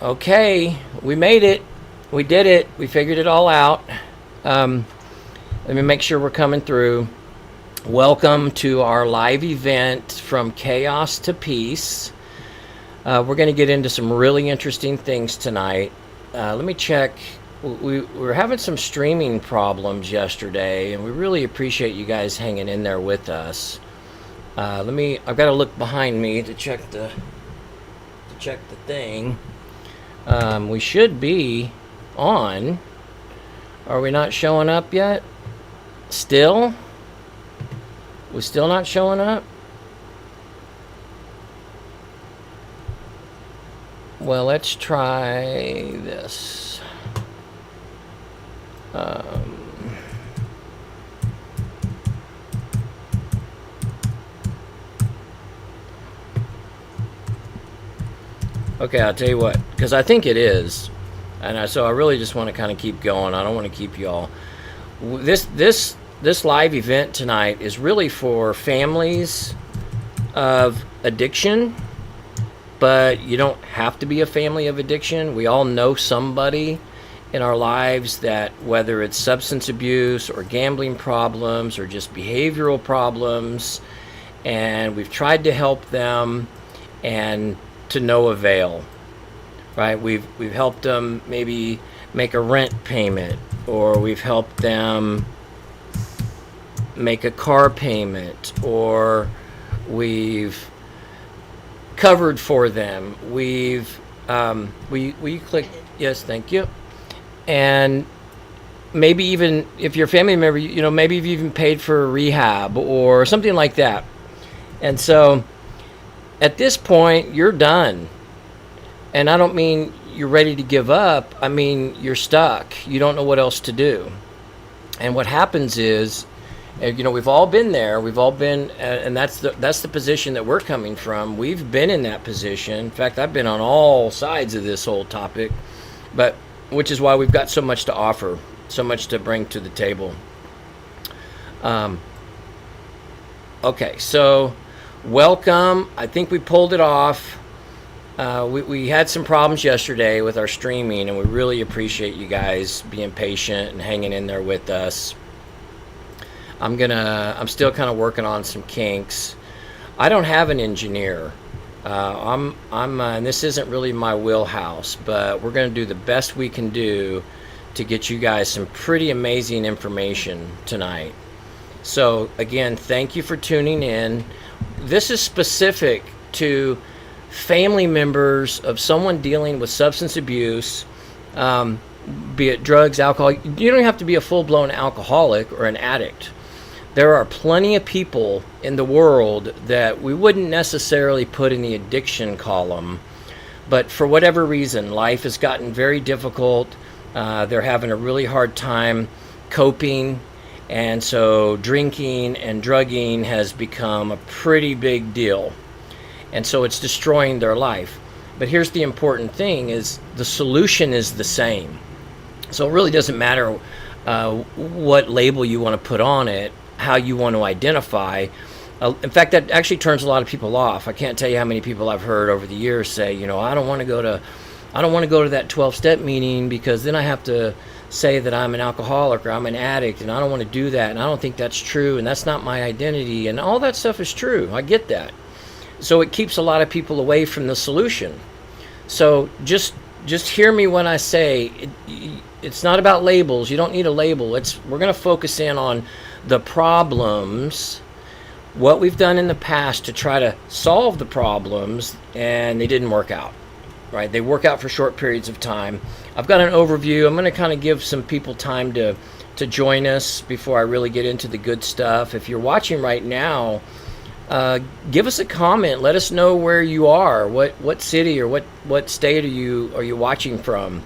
Okay, we made it. We did it. We figured it all out. Um, Let me make sure we're coming through. Welcome to our live event from chaos to peace. We're going to get into some really interesting things tonight. Let me check. We were having some streaming problems yesterday, and we really appreciate you guys hanging in there with us. I've got to look behind me to check the thing. We should be on. Are we not showing up yet? Still? We're still not showing up? Well, let's try this. Okay, I'll tell you what, because I think it is, and so I really just want to kind of keep going. I don't want to keep you all. This live event tonight is really for families of addiction, but you don't have to be a family of addiction. We all know somebody in our lives that, whether it's substance abuse or gambling problems or just behavioral problems, and we've tried to help them, and to no avail, right? We've helped them maybe make a rent payment, or we've helped them make a car payment, or we've covered for them. We've will you click yes, thank you. And maybe even if you're a family member, maybe you've even paid for rehab or something like that. And so at this point, you're done. And I don't mean you're ready to give up. I mean, you're stuck. You don't know what else to do. And what happens is, we've all been there. We've all been, and that's the position that we're coming from. We've been in that position. In fact, I've been on all sides of this whole topic, but which is why we've got so much to offer, so much to bring to the table. Okay, so welcome. I think we pulled it off. We had some problems yesterday with our streaming, and we really appreciate you guys being patient and hanging in there with us. I'm still kind of working on some kinks. I don't have an engineer. And this isn't really my wheelhouse, but we're going to do the best we can do to get you guys some pretty amazing information tonight. So again, thank you for tuning in. This is specific to family members of someone dealing with substance abuse, be it drugs, alcohol. You don't have to be a full-blown alcoholic or an addict. There are plenty of people in the world that we wouldn't necessarily put in the addiction column, but for whatever reason, life has gotten very difficult. They're having a really hard time coping, and so drinking and drugging has become a pretty big deal. And so it's destroying their life. But here's the important thing, is the solution is the same. So it really doesn't matter what label you want to put on it, how you want to identify. In fact, that actually turns a lot of people off. I can't tell you how many people I've heard over the years say, I don't want to go to that 12-step meeting because then I have to say that I'm an alcoholic or I'm an addict, and I don't want to do that, and I don't think that's true, and that's not my identity, and all that stuff is true. I get that. So it keeps a lot of people away from the solution. So just hear me when I say it's not about labels. You don't need a label. We're going to focus in on the problems, what we've done in the past to try to solve the problems, and they didn't work out, right? They work out for short periods of time. I've got an overview. I'm going to kind of give some people time to join us before I really get into the good stuff. If you're watching right now, give us a comment. Let us know where you are, what city or what state are you watching from,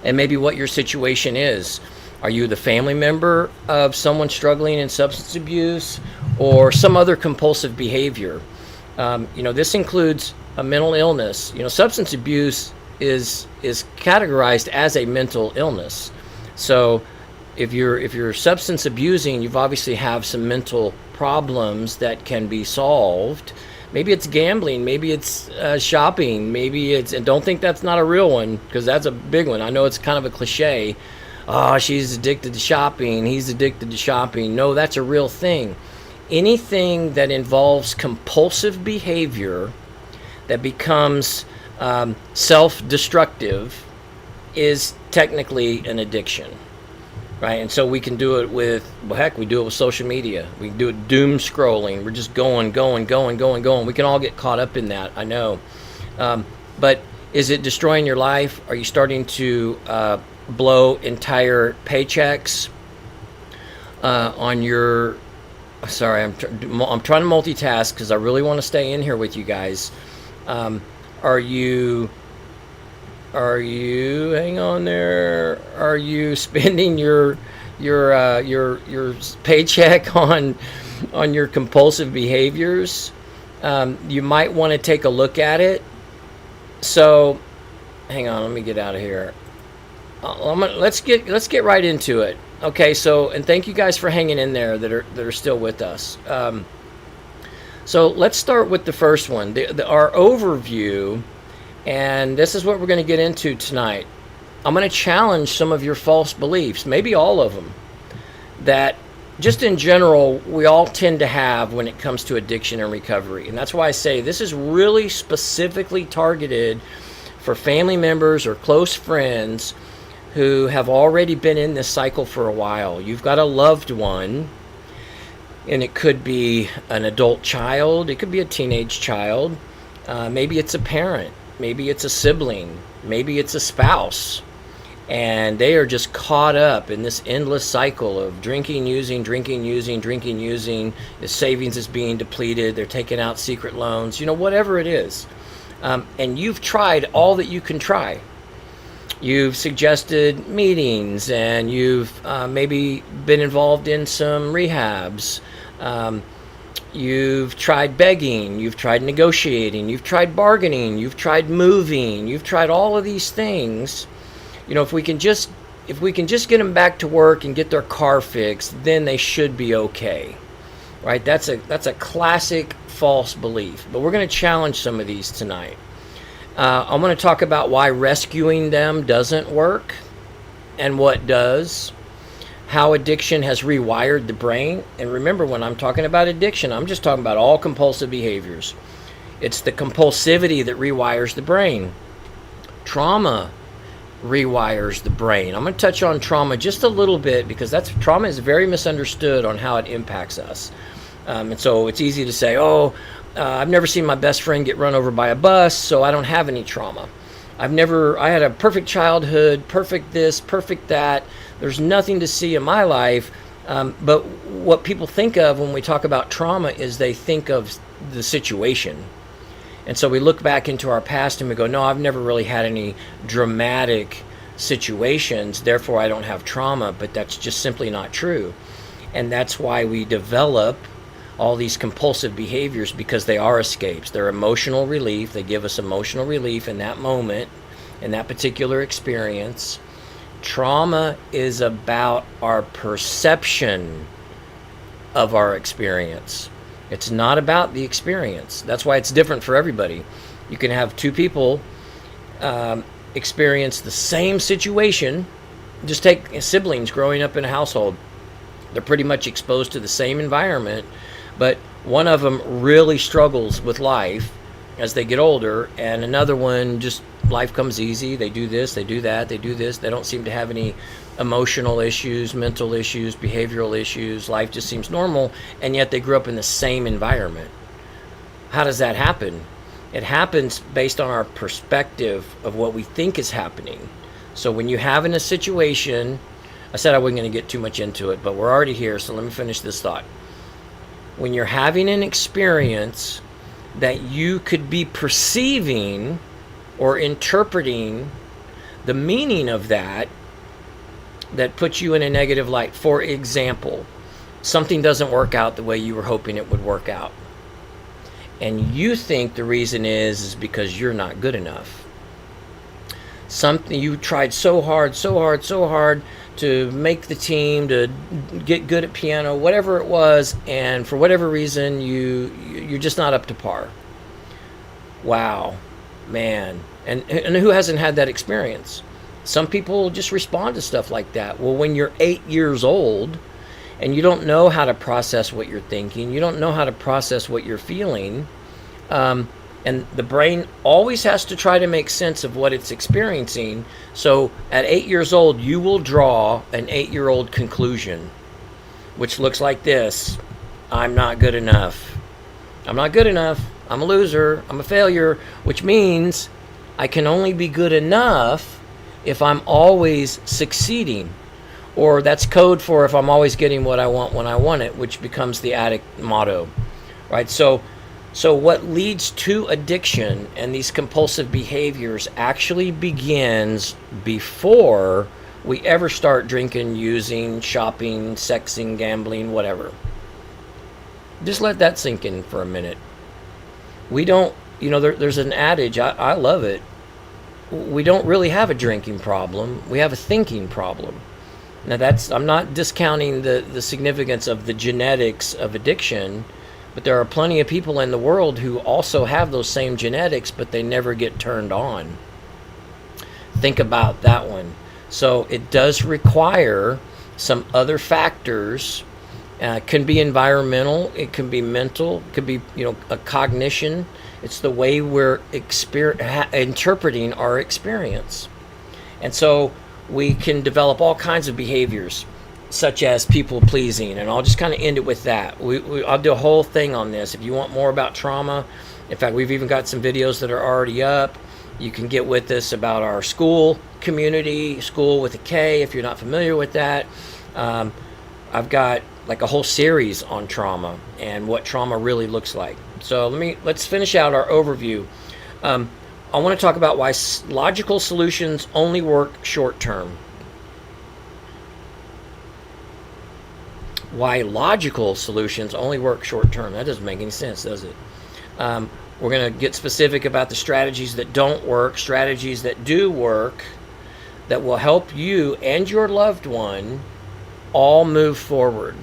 and maybe what your situation is. Are you the family member of someone struggling in substance abuse or some other compulsive behavior? This includes a mental illness. Substance abuse is categorized as a mental illness. So if you're substance abusing, you've obviously have some mental problems that can be solved. Maybe it's gambling. Maybe it's shopping. Maybe it's, and don't think that's not a real one, because that's a big one. I know it's kind of a cliche. Oh, she's addicted to shopping. He's addicted to shopping. No, that's a real thing. Anything that involves compulsive behavior that becomes self-destructive is technically an addiction, right? And so we can do it with, well, heck, we do it with social media. We do it doom scrolling. We're just going. We can all get caught up in that, I know. But is it destroying your life? Are you starting to blow entire paychecks on your... Sorry, I'm trying to multitask because I really want to stay in here with you guys. Are you hang on there? Are you spending your paycheck on your compulsive behaviors? You might want to take a look at it. So, hang on, let me get out of here. Let's get right into it. Okay, so, and thank you guys for hanging in there that are still with us. So let's start with the first one, our overview, and this is what we're going to get into tonight. I'm going to challenge some of your false beliefs, maybe all of them, that just in general we all tend to have when it comes to addiction and recovery. And that's why I say this is really specifically targeted for family members or close friends who have already been in this cycle for a while. You've got a loved one, and it could be an adult child, it could be a teenage child, maybe it's a parent, maybe it's a sibling, maybe it's a spouse, and they are just caught up in this endless cycle of drinking, using, the savings is being depleted, they're taking out secret loans, whatever it is. And you've tried all that you can try. You've suggested meetings, and you've maybe been involved in some rehabs. You've tried begging, you've tried negotiating, you've tried bargaining, you've tried moving, you've tried all of these things. If we can just get them back to work and get their car fixed, then they should be okay, right? That's a classic false belief. But we're going to challenge some of these tonight. I'm going to talk about why rescuing them doesn't work and what does, how addiction has rewired the brain. And remember, when I'm talking about addiction, I'm just talking about all compulsive behaviors. It's the compulsivity that rewires the brain. Trauma rewires the brain. I'm going to touch on trauma just a little bit because trauma is very misunderstood on how it impacts us. And so it's easy to say, I've never seen my best friend get run over by a bus, so I don't have any trauma. I had a perfect childhood, perfect this, perfect that. There's nothing to see in my life. But what people think of when we talk about trauma is they think of the situation. And so we look back into our past and we go, no, I've never really had any dramatic situations, therefore I don't have trauma. But that's just simply not true. And that's why we develop all these compulsive behaviors, because they are escapes. They're emotional relief. They give us emotional relief in that moment, in that particular experience. Trauma is about our perception of our experience. It's not about the experience. That's why it's different for everybody. You can have two people experience the same situation. Just take siblings growing up in a household. They're pretty much exposed to the same environment, but one of them really struggles with life as they get older, and another one just, life comes easy. They do this, they do that, they do this. They don't seem to have any emotional issues, mental issues, behavioral issues. Life just seems normal, and yet they grew up in the same environment. How does that happen? It happens based on our perspective of what we think is happening. So when you have in a situation, I said I wasn't going to get too much into it, but we're already here, so let me finish this thought. When you're having an experience that you could be perceiving or interpreting the meaning of that puts you in a negative light. For example, something doesn't work out the way you were hoping it would work out. And you think the reason is because you're not good enough. Something you tried so hard to make the team, to get good at piano, whatever it was, and for whatever reason you're just not up to par. Wow, man. And who hasn't had that experience? Some people just respond to stuff like that. Well, when you're 8 years old and you don't know how to process what you're thinking, you don't know how to process what you're feeling, and the brain always has to try to make sense of what it's experiencing. So at 8 years old, you will draw an 8-year-old conclusion, which looks like this: I'm not good enough. I'm not good enough. I'm a loser. I'm a failure, which means I can only be good enough if I'm always succeeding. Or that's code for if I'm always getting what I want when I want it, which becomes the addict motto, right? So what leads to addiction and these compulsive behaviors actually begins before we ever start drinking, using, shopping, sexing, gambling, whatever. Just let that sink in for a minute. We don't, there's an adage, I love it. We don't really have a drinking problem. We have a thinking problem. Now I'm not discounting the significance of the genetics of addiction, but there are plenty of people in the world who also have those same genetics, but they never get turned on. Think about that one. So it does require some other factors. Can be environmental, it can be mental, it could be a cognition. It's the way we're interpreting our experience. And so we can develop all kinds of behaviors, such as people pleasing, and I'll just kind of end it with that. I'll do a whole thing on this. If you want more about trauma, in fact, we've even got some videos that are already up. You can get with us about our school community, school with a K, if you're not familiar with that. I've got like a whole series on trauma and what trauma really looks like. So let's finish out our overview. I want to talk about why logical solutions only work short term. Why logical solutions only work short term. That doesn't make any sense, does it? We're going to get specific about the strategies that don't work, strategies that do work, that will help you and your loved one all move forward.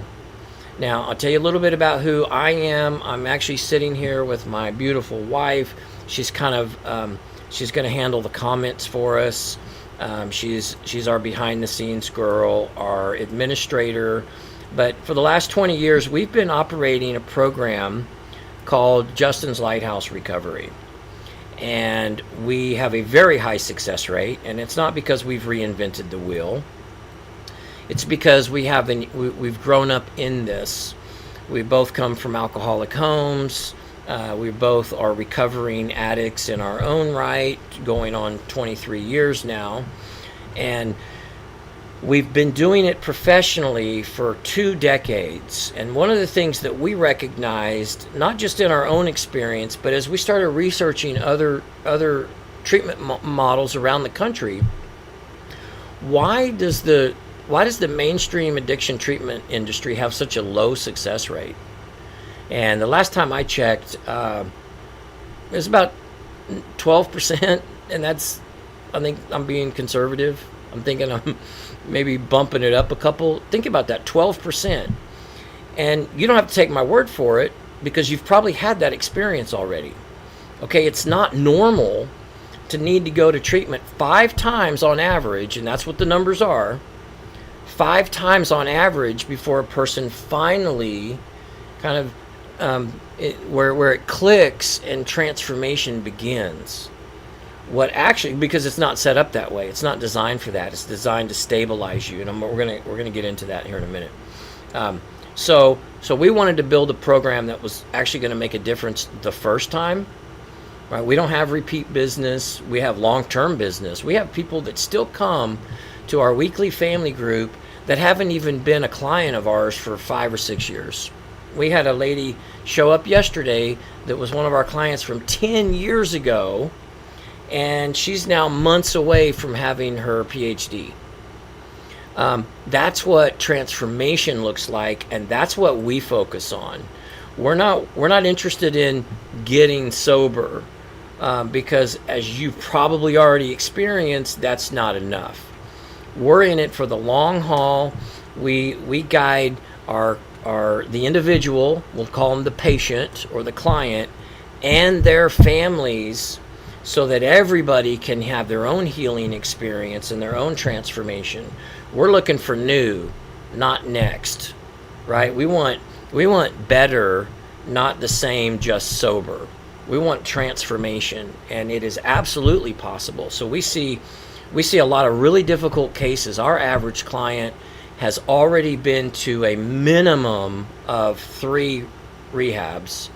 Now, I'll tell you a little bit about who I am. I'm actually sitting here with my beautiful wife. She's kind of, she's going to handle the comments for us. She's our behind the scenes girl, our administrator. But for the last 20 years, we've been operating a program called Justin's Lighthouse Recovery. And we have a very high success rate. And it's not because we've reinvented the wheel. It's because we've grown up in this. We both come from alcoholic homes. We both are recovering addicts in our own right, going on 23 years now. And we've been doing it professionally for 2 decades. And one of the things that we recognized, not just in our own experience, but as we started researching other treatment models around the country, why does the mainstream addiction treatment industry have such a low success rate? And the last time I checked, it was about 12%, and that's, I think I'm being conservative. I'm thinking I'm maybe bumping it up a couple. Think about that, 12%. And you don't have to take my word for it, because you've probably had that experience already. Okay, it's not normal to need to go to treatment 5 times on average, and that's what the numbers are, 5 times on average before a person finally kind of where it clicks and transformation begins. Because it's not set up that way. It's not designed for that. It's designed to stabilize you, and we're gonna get into that here in a minute. So we wanted to build a program that was actually going to make a difference the first time. Right? We don't have repeat business. We have long-term business. We have people that still come to our weekly family group that haven't even been a client of ours for 5 or 6 years. We had a lady show up yesterday that was one of our clients from 10 years ago, and she's now months away from having her PhD. That's what transformation looks like, and that's what we focus on. We're not interested in getting sober, because as you've probably already experienced, that's not enough. We're in it for the long haul. We guide the individual, we'll call them the patient or the client, and their families, so that everybody can have their own healing experience and their own transformation. We're looking for new, not next, right? We want better, not the same, just sober. We want transformation, and it is absolutely possible. So we see a lot of really difficult cases. Our average client has already been to a minimum of 3 rehabs,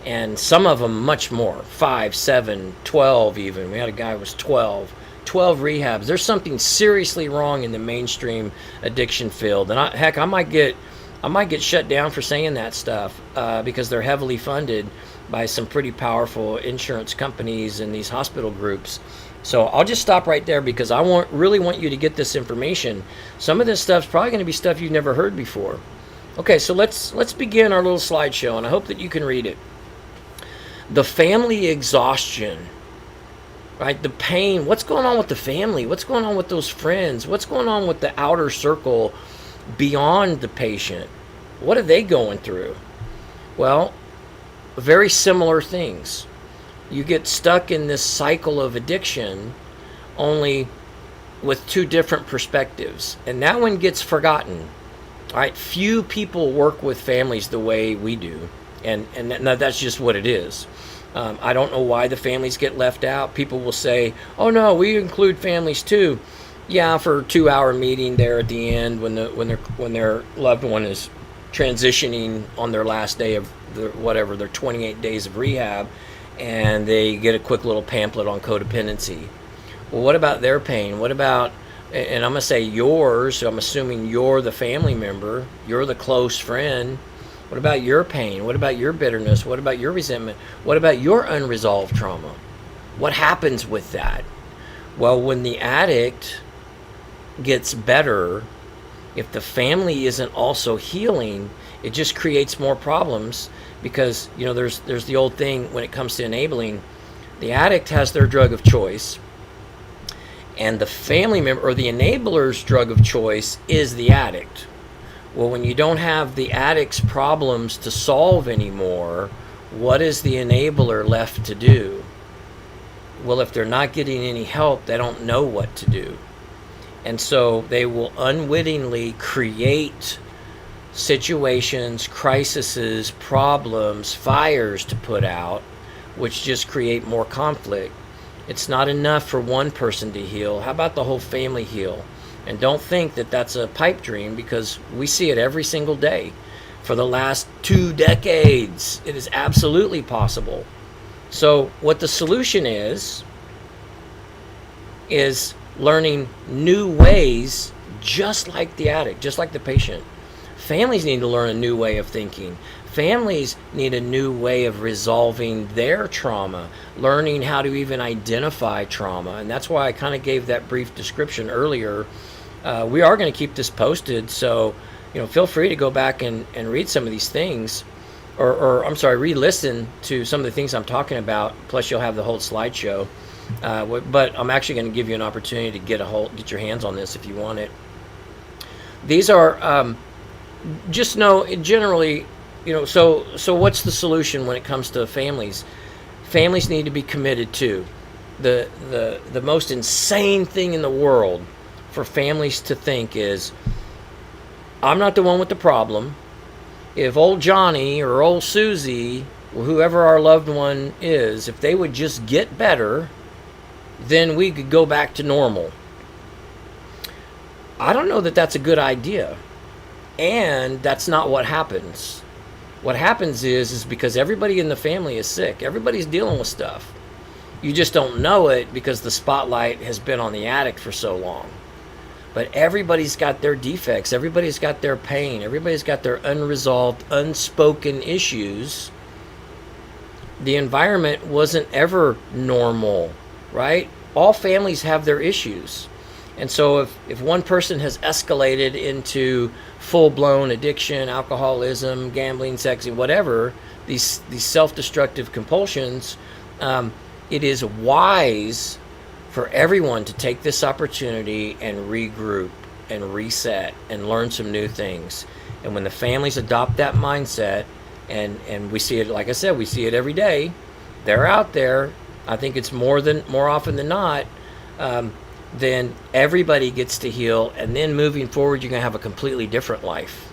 and some of them much more, 5, 7, 12 even. We had a guy who was 12 rehabs. There's something seriously wrong in the mainstream addiction field, and I might get shut down for saying that stuff because they're heavily funded by some pretty powerful insurance companies and these hospital groups. So I'll just stop right there, because I really want you to get this information. Some of this stuff's probably going to be stuff you've never heard before. Okay, so let's begin our little slideshow, and I hope that you can read it. The family exhaustion, right? The pain. What's going on with the family? What's going on with those friends? What's going on with the outer circle beyond the patient? What are they going through? Well, very similar things. You get stuck in this cycle of addiction, only with 2 different perspectives, and that one gets forgotten. All right, few people work with families the way we do, and that's just what it is. I don't know why the families get left out. People will say, "Oh no, we include families too." Yeah, for a 2-hour meeting there at the end when their loved one is transitioning on their last day of their 28 days of rehab, and they get a quick little pamphlet on codependency. Well, what about their pain? What about, and I'm going to say yours, so I'm assuming you're the family member, you're the close friend. What about your pain? What about your bitterness? What about your resentment? What about your unresolved trauma? What happens with that? Well, when the addict gets better, if the family isn't also healing, it just creates more problems, because there's the old thing when it comes to enabling. The addict has their drug of choice, and the family member or the enabler's drug of choice is the addict. Well, when you don't have the addict's problems to solve anymore, what is the enabler left to do? Well, if they're not getting any help, they don't know what to do. And so they will unwittingly create situations, crises, problems, fires to put out, which just create more conflict. It's not enough for one person to heal. How about the whole family heal? And don't think that that's a pipe dream, because we see it every single day. For the last 2 decades, it is absolutely possible. So what the solution is learning new ways, just like the addict, just like the patient. Families need to learn a new way of thinking. Families need a new way of resolving their trauma, learning how to even identify trauma. And that's why I kind of gave that brief description earlier. We are going to keep this posted, so feel free to go back and read some of these things, or re-listen to some of the things I'm talking about. Plus, you'll have the whole slideshow. But I'm actually going to give you an opportunity to get your hands on this if you want it. These are just know generally, so what's the solution when it comes to families? Families need to be committed to the most insane thing in the world for families to think is, I'm not the one with the problem. If old Johnny or old Susie, or whoever our loved one is, if they would just get better, then we could go back to normal. I don't know that that's a good idea. And that's not what happens. What happens is because everybody in the family is sick. Everybody's dealing with stuff. You just don't know it because the spotlight has been on the addict for so long. But everybody's got their defects. Everybody's got their pain. Everybody's got their unresolved, unspoken issues. The environment wasn't ever normal, right? All families have their issues. And so if one person has escalated into full-blown addiction, alcoholism, gambling, sexing, whatever, these self-destructive compulsions, it is wise for everyone to take this opportunity and regroup and reset and learn some new things. And when the families adopt that mindset, and we see it, like I said, we see it every day, They're out there. I think it's more often than not. Then everybody gets to heal, and then moving forward, you're gonna have a completely different life.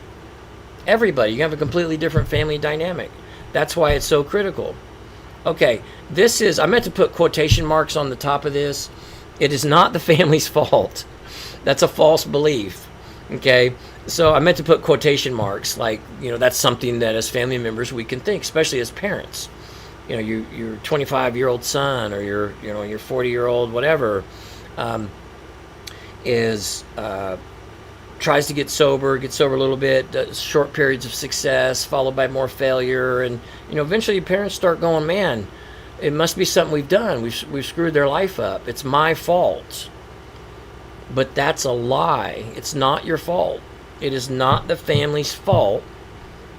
Everybody, you have a completely different family dynamic. That's why it's so critical. Okay, I meant to put quotation marks on the top of this. It is not the family's fault. That's a false belief. Okay, so I meant to put quotation marks, like, that's something that as family members we can think, especially as parents. Your 25-year-old son, or your 40-year-old whatever, tries to get sober a little bit, does short periods of success followed by more failure, and eventually parents start going, man, it must be something we've done. We've screwed their life up. It's my fault. But that's a lie. It's not your fault. It is not the family's fault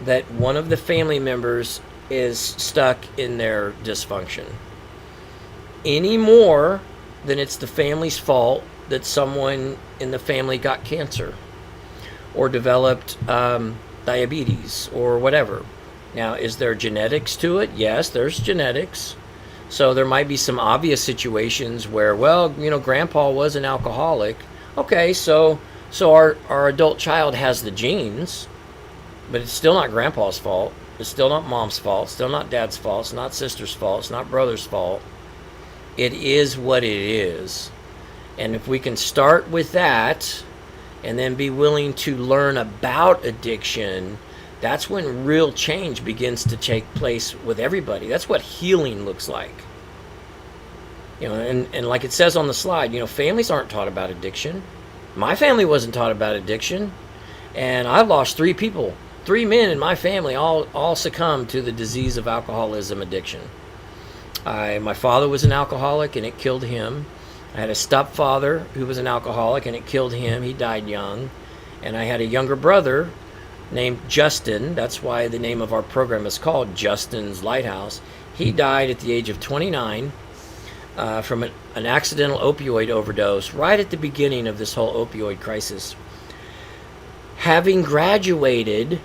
that one of the family members is stuck in their dysfunction, any more than it's the family's fault that someone in the family got cancer or developed diabetes or whatever. Now, is there genetics to it? Yes, there's genetics. So there might be some obvious situations where, grandpa was an alcoholic. Okay, so our adult child has the genes, but it's still not grandpa's fault. It's still not mom's fault. It's still not dad's fault. It's not sister's fault. It's not brother's fault. It is what it is. And if we can start with that and then be willing to learn about addiction, that's when real change begins to take place with everybody. That's what healing looks like. And like it says on the slide, families aren't taught about addiction. My family wasn't taught about addiction. And I lost 3 people. 3 men in my family all succumbed to the disease of alcoholism addiction. My father was an alcoholic, and it killed him. I had a stepfather who was an alcoholic, and it killed him. He died young. And I had a younger brother named Justin. That's why the name of our program is called Justin's Lighthouse. He died at the age of 29 from an accidental opioid overdose right at the beginning of this whole opioid crisis. Having graduated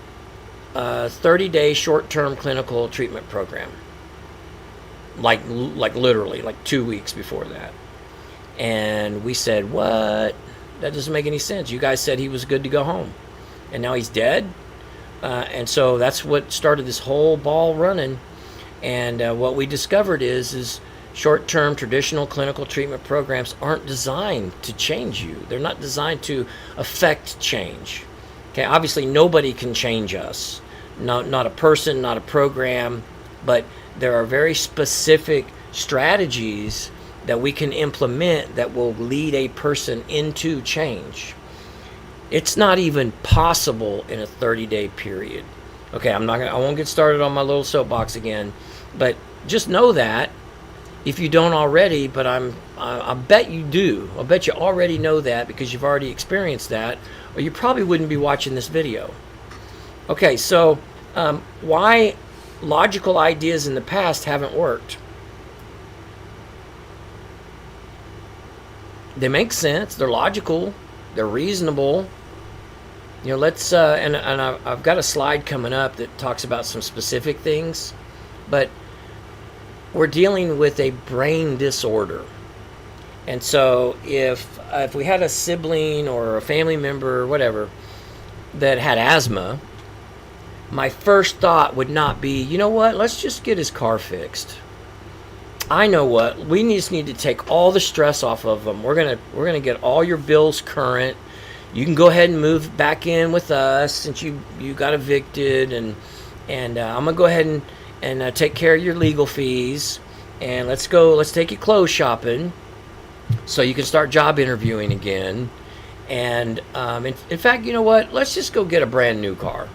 a 30-day short-term clinical treatment program, like literally, like 2 weeks before that. And we said, what? That doesn't make any sense. You guys said he was good to go home, and now he's dead. And so that's what started this whole ball running. And what we discovered is short-term traditional clinical treatment programs aren't designed to change you. They're not designed to affect change. Okay, obviously nobody can change us. Not a person, not a program, but there are very specific strategies that we can implement that will lead a person into change. It's not even possible in a 30-day period. Okay, I won't get started on my little soapbox again, but just know that if you don't already, but I bet you do. I bet you already know that because you've already experienced that, or you probably wouldn't be watching this video. Okay, so why logical ideas in the past haven't worked? They make sense. They're logical. They're reasonable. Let's and I've got a slide coming up that talks about some specific things, but we're dealing with a brain disorder. And so if we had a sibling or a family member or whatever that had asthma, my first thought would not be, you know what, let's just get his car fixed. I know what, we just need to take all the stress off of them. We're gonna get all your bills current. You can go ahead and move back in with us since you got evicted, and I'm gonna go ahead and take care of your legal fees, and let's take you clothes shopping so you can start job interviewing again. And in fact, you know what, let's just go get a brand new car.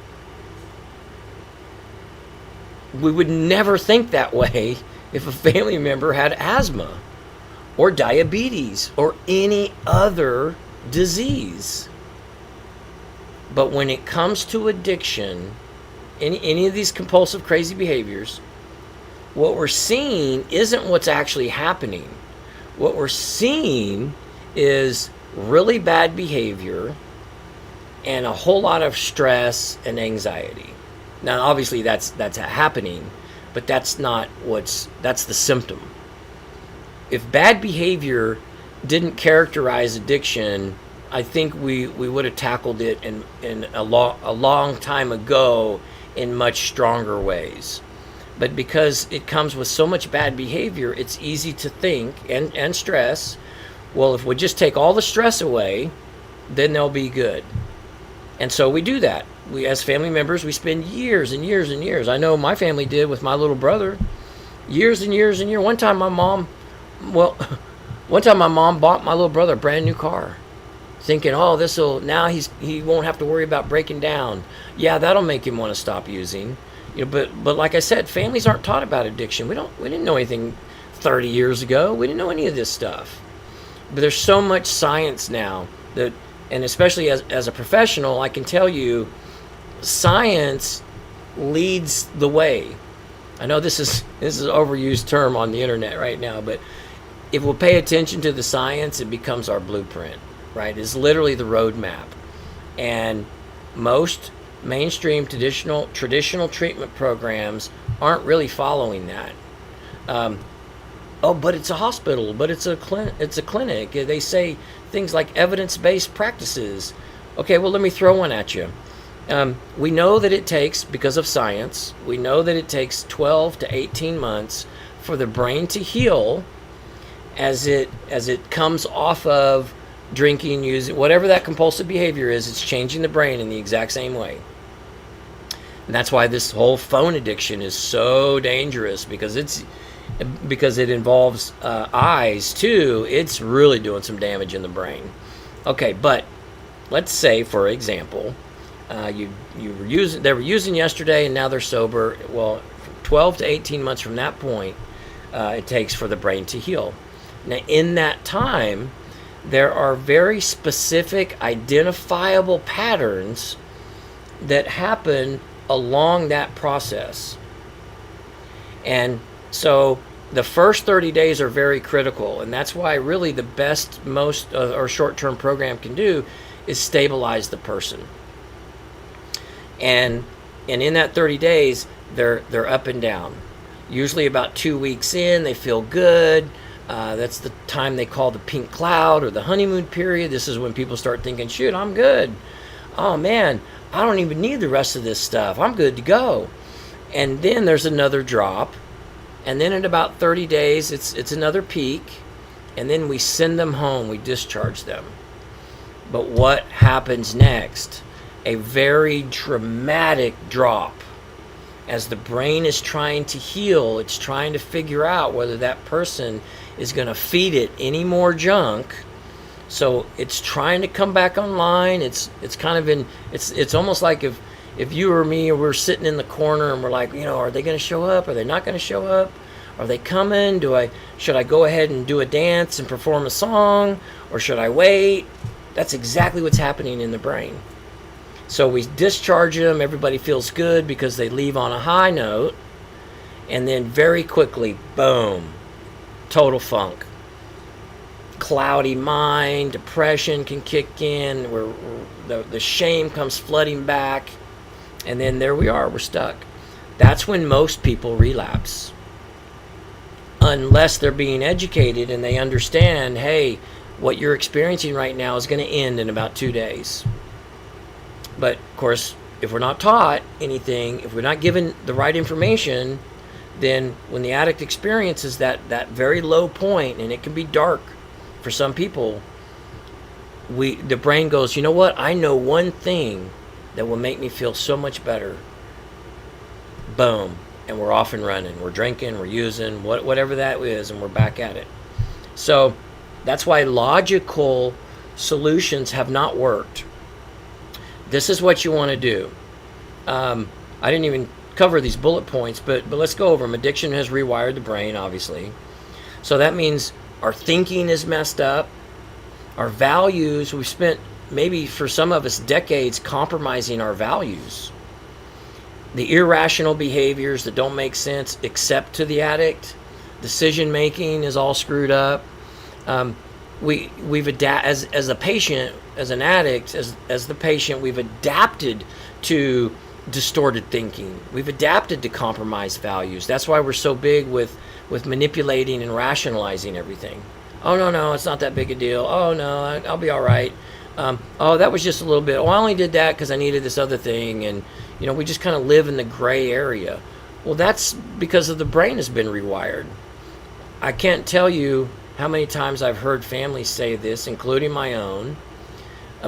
We would never think that way if a family member had asthma or diabetes or any other disease. But when it comes to addiction, any of these compulsive crazy behaviors, what we're seeing isn't what's actually happening. What we're seeing is really bad behavior and a whole lot of stress and anxiety. Now obviously that's happening, but that's the symptom. If bad behavior didn't characterize addiction, I think we would have tackled it in a long time ago in much stronger ways. But because it comes with so much bad behavior, it's easy to think and stress, well, if we just take all the stress away, then they'll be good. And so we do that. We, as family members, we spend years and years and years. I know my family did with my little brother. Years and years and years. One time my mom bought my little brother a brand new car, thinking, oh, now he won't have to worry about breaking down. Yeah, that'll make him want to stop using. But like I said, families aren't taught about addiction. We didn't know anything 30 years ago. We didn't know any of this stuff. But there's so much science now that, and especially as a professional, I can tell you, science leads the way. I know this is an overused term on the internet right now, but if we'll pay attention to the science, it becomes our blueprint, right? It's literally the roadmap. And most mainstream traditional treatment programs aren't really following that. But it's a hospital, but it's a clinic. They say things like evidence-based practices. Okay, well, let me throw one at you. We know that it takes, because of science, we know that it takes 12 to 18 months for the brain to heal as it comes off of drinking, using, whatever that compulsive behavior is. It's changing the brain in the exact same way. And that's why this whole phone addiction is so dangerous, because it involves eyes too. It's really doing some damage in the brain. Okay, but let's say, for example, they were using yesterday and now they're sober. Well, 12 to 18 months from that point, it takes for the brain to heal. Now, in that time, there are very specific, identifiable patterns that happen along that process. And so the first 30 days are very critical, and that's why really the best, most or short-term program can do is stabilize the person. And in that 30 days, they're up and down. Usually about 2 weeks in, they feel good. That's the time they call the pink cloud or the honeymoon period. This is when people start thinking, shoot, I'm good. Oh man, I don't even need the rest of this stuff. I'm good to go. And then there's another drop. And then in about 30 days, it's another peak. And then we send them home. We discharge them. But what happens next? A very dramatic drop. As the brain is trying to heal, it's trying to figure out whether that person is going to feed it any more junk. So it's trying to come back online. It's almost like if you or me were sitting in the corner and we're like, are they going to show up? Are they not going to show up? Are they coming? Should I go ahead and do a dance and perform a song, or should I wait? That's exactly what's happening in the brain. So we discharge them. Everybody feels good because they leave on a high note, and then very quickly, boom, total funk. Cloudy mind, depression can kick in, where the shame comes flooding back, and then there we are, we're stuck. That's when most people relapse. Unless they're being educated and they understand, hey, what you're experiencing right now is going to end in about 2 days. But, of course, if we're not taught anything, if we're not given the right information, then when the addict experiences that very low point, and it can be dark for some people, the brain goes, you know what? I know one thing that will make me feel so much better. Boom. And we're off and running. We're drinking, we're using, whatever that is, and we're back at it. So that's why logical solutions have not worked. This is what you want to do. I didn't even cover these bullet points, but let's go over them. Addiction has rewired the brain, obviously. So that means our thinking is messed up. Our values, we've spent maybe for some of us decades compromising our values. The irrational behaviors that don't make sense except to the addict. Decision making is all screwed up. We've as a patient, as an addict, as the patient, we've adapted to distorted thinking. We've adapted to compromised values. That's why we're so big with manipulating and rationalizing everything. Oh, no, it's not that big a deal. Oh, no, I'll be all right. Oh, that was just a little bit. Oh, I only did that because I needed this other thing. And, we just kind of live in the gray area. Well, that's because of the brain has been rewired. I can't tell you how many times I've heard families say this, including my own,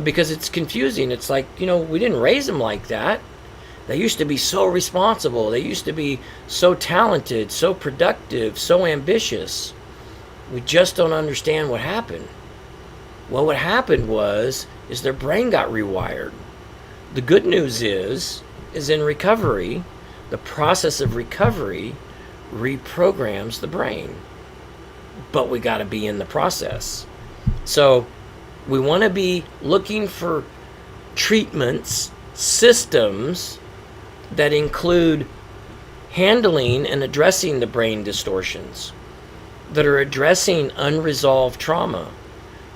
because it's confusing. It's like, we didn't raise them like that. They used to be so responsible. They used to be so talented, so productive, so ambitious. We just don't understand what happened. Well, what happened is their brain got rewired. The good news is in recovery, the process of recovery reprograms the brain. But we got to be in the process. So we want to be looking for treatments, systems that include handling and addressing the brain distortions, that are addressing unresolved trauma,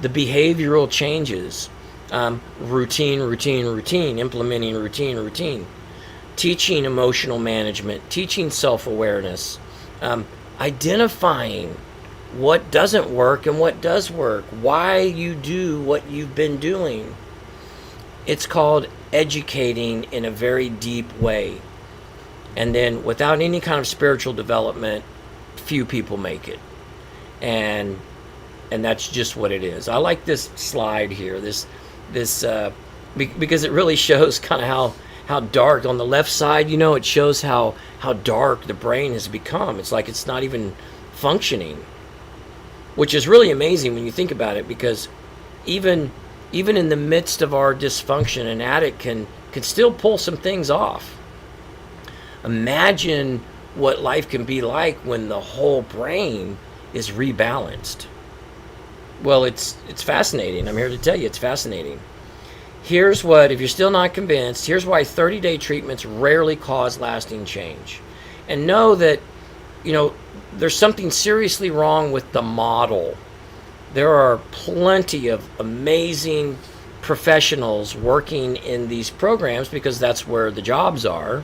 the behavioral changes, routine, implementing routine, teaching emotional management, teaching self-awareness, identifying what doesn't work and what does work, why you do what you've been doing. It's called educating in a very deep way. And then without any kind of spiritual development, few people make it. And that's just what it is. I like this slide here, because it really shows kind of how dark on the left side, it shows how dark the brain has become. It's like it's not even functioning, which is really amazing when you think about it, because even in the midst of our dysfunction, an addict can still pull some things off. Imagine what life can be like when the whole brain is rebalanced. Well, it's fascinating. I'm here to tell you it's fascinating. Here's what, if you're still not convinced, here's why 30-day treatments rarely cause lasting change. And know that, there's something seriously wrong with the model. There are plenty of amazing professionals working in these programs because that's where the jobs are,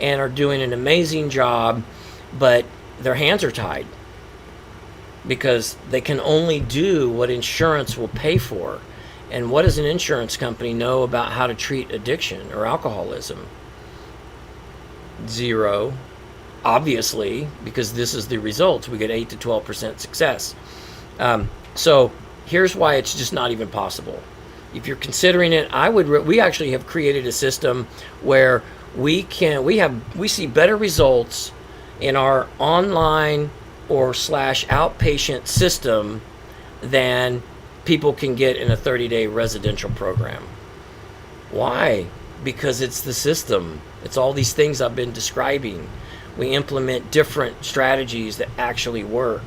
and are doing an amazing job, but their hands are tied because they can only do what insurance will pay for. And what does an insurance company know about how to treat addiction or alcoholism? Zero, obviously, because this is the results. We get 8 to 12% success. So here's why it's just not even possible. If you're considering it, we actually have created a system where we see better results in our online or /outpatient system than people can get in a 30-day residential program. Why? Because it's the system. It's all these things I've been describing. We implement different strategies that actually work.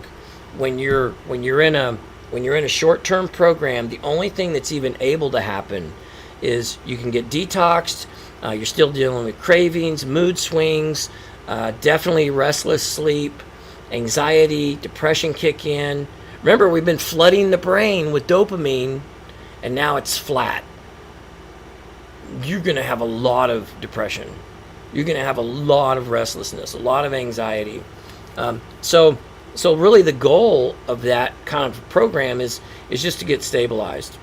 When you're in a short-term program, the only thing that's even able to happen is you can get detoxed. You're still dealing with cravings, mood swings, definitely restless sleep, anxiety, depression kick in. Remember, we've been flooding the brain with dopamine, and now it's flat. You're going to have a lot of depression. You're going to have a lot of restlessness, a lot of anxiety. So really the goal of that kind of program is just to get stabilized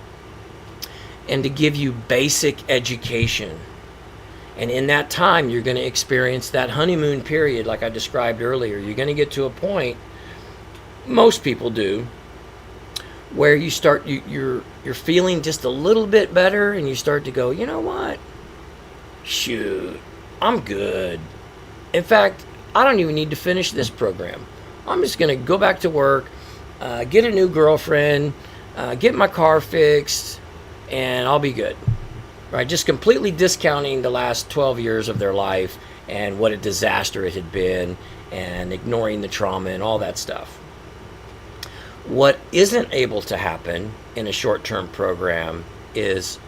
and to give you basic education. And in that time, you're going to experience that honeymoon period like I described earlier. You're going to get to a point, most people do, where you start, you're feeling just a little bit better, and you start to go, you know what? Shoot, I'm good. In fact, I don't even need to finish this program. I'm just going to go back to work, get a new girlfriend, get my car fixed, and I'll be good. Right? Just completely discounting the last 12 years of their life and what a disaster it had been, and ignoring the trauma and all that stuff. What isn't able to happen in a short-term program is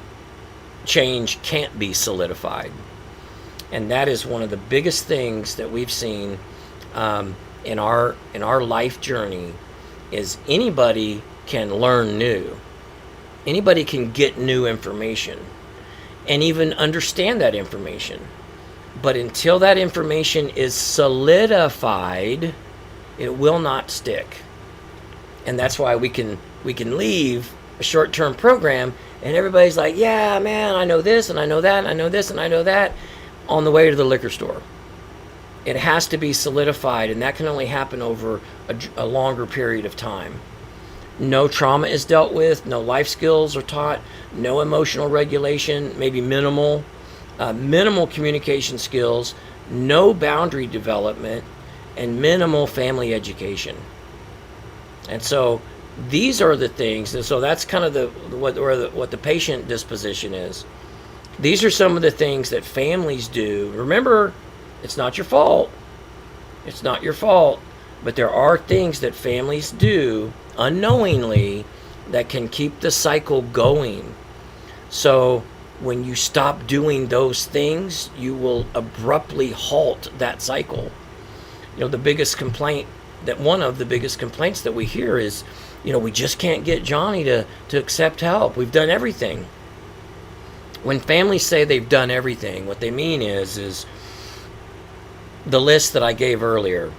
change can't be solidified. And that is one of the biggest things that we've seen in our life journey, is anybody can learn new. Anybody can get new information and even understand that information. But until that information is solidified, it will not stick. And that's why we can leave a short-term program and everybody's like, yeah, man, I know this and I know that and I know this and I know that, on the way to the liquor store. It has to be solidified, and that can only happen over a longer period of time. No trauma is dealt with, no life skills are taught, no emotional regulation, maybe minimal communication skills, no boundary development, and minimal family education. And so these are the things, and so that's kind of what the patient disposition is. These are some of the things that families do. Remember, it's not your fault. It's not your fault, but there are things that families do unknowingly that can keep the cycle going. So when you stop doing those things, you will abruptly halt that cycle. One of the biggest complaints that we hear is, we just can't get Johnny to accept help. We've done everything. When families say they've done everything, what they mean is the list that I gave earlier.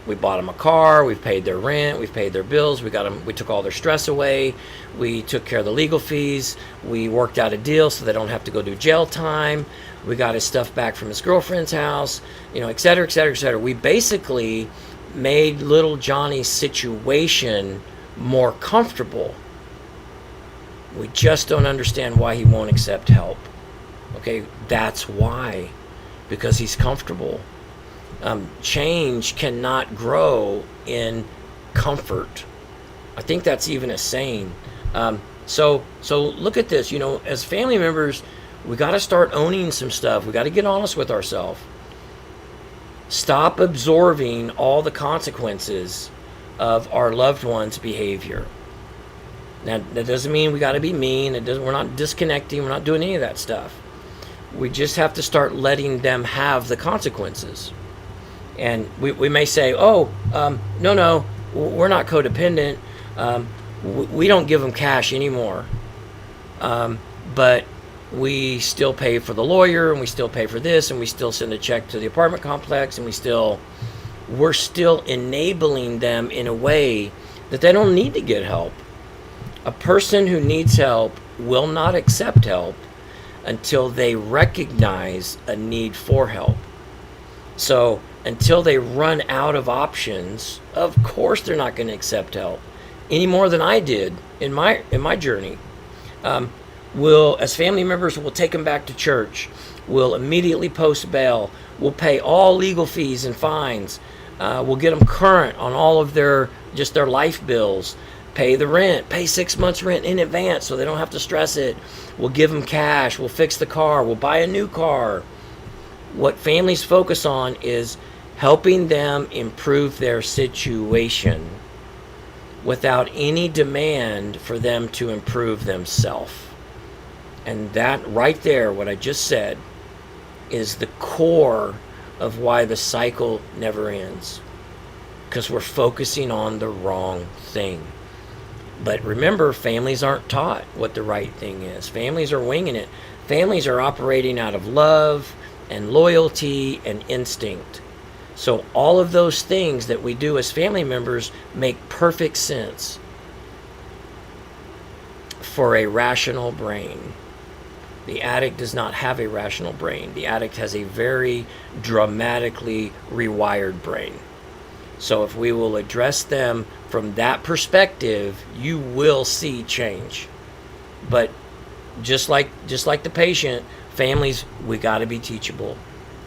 We bought them a car, we've paid their rent, we've paid their bills, we took all their stress away, we took care of the legal fees, we worked out a deal so they don't have to go do jail time, we got his stuff back from his girlfriend's house, et cetera, et cetera, et cetera. We basically made little Johnny's situation more comfortable. We just don't understand why he won't accept help. Okay, that's why. Because he's comfortable. Change cannot grow in comfort. I think that's even a saying. So look at this. As family members, we got to start owning some stuff. We got to get honest with ourselves. Stop absorbing all the consequences of our loved one's behavior. Now, that doesn't mean we got to be mean. We're not disconnecting. We're not doing any of that stuff. We just have to start letting them have the consequences. And we may say, no, we're not codependent. We don't give them cash anymore. But we still pay for the lawyer, and we still pay for this, and we still send a check to the apartment complex, and we're still enabling them in a way that they don't need to get help. A person who needs help will not accept help until they recognize a need for help. So until they run out of options, of course they're not going to accept help any more than I did in my journey. As family members, we'll take them back to church. We'll immediately post bail. We'll pay all legal fees and fines. We'll get them current on all of their life bills. Pay the rent, pay 6 months rent in advance so they don't have to stress it. We'll give them cash, we'll fix the car, we'll buy a new car. What families focus on is helping them improve their situation without any demand for them to improve themselves. And that right there, what I just said, is the core of why the cycle never ends. Because we're focusing on the wrong thing. But remember, families aren't taught what the right thing is. Families are winging it. Families are operating out of love and loyalty and instinct. So all of those things that we do as family members make perfect sense for a rational brain. The addict does not have a rational brain. The addict has a very dramatically rewired brain. So if we will address them from that perspective, you will see change. But just like the patient, families, we got to be teachable.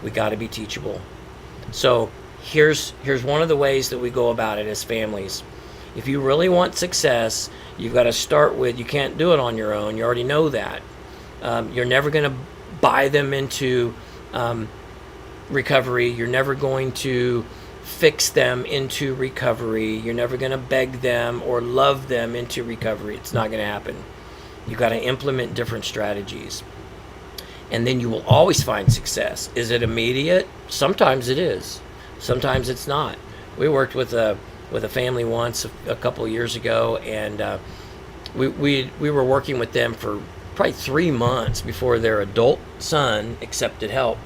We got to be teachable. So here's one of the ways that we go about it as families. If you really want success, you've got to start with, you can't do it on your own. You already know that. You're never going to buy them into recovery. You're never going to fix them into recovery. You're never going to beg them or love them into recovery. It's not going to happen. You've got to implement different strategies. And then you will always find success. Is it immediate? Sometimes it is. Sometimes it's not. We worked with a family once a couple of years ago, and we were working with them for probably 3 months before their adult son accepted help.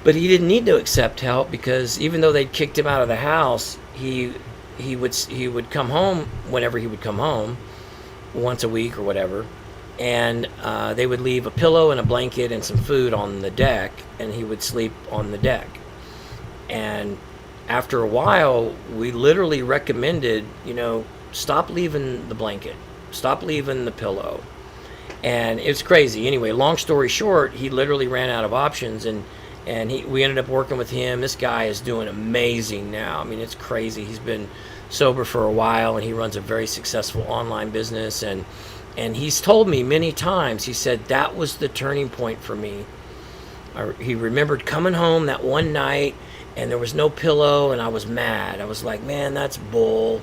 But he didn't need to accept help, because even though they'd kicked him out of the house, he would come home whenever he would come home, once a week or whatever, and they would leave a pillow and a blanket and some food on the deck, and he would sleep on the deck. And after a while, we literally recommended, stop leaving the blanket, stop leaving the pillow. And it's crazy. Anyway, long story short, he literally ran out of options, and we ended up working with him. This guy is doing amazing now. I mean, it's crazy. He's been sober for a while, and he runs a very successful online business. And he's told me many times, he said, that was the turning point for me. He remembered coming home that one night, and there was no pillow, and I was mad. I was like, man, that's bull.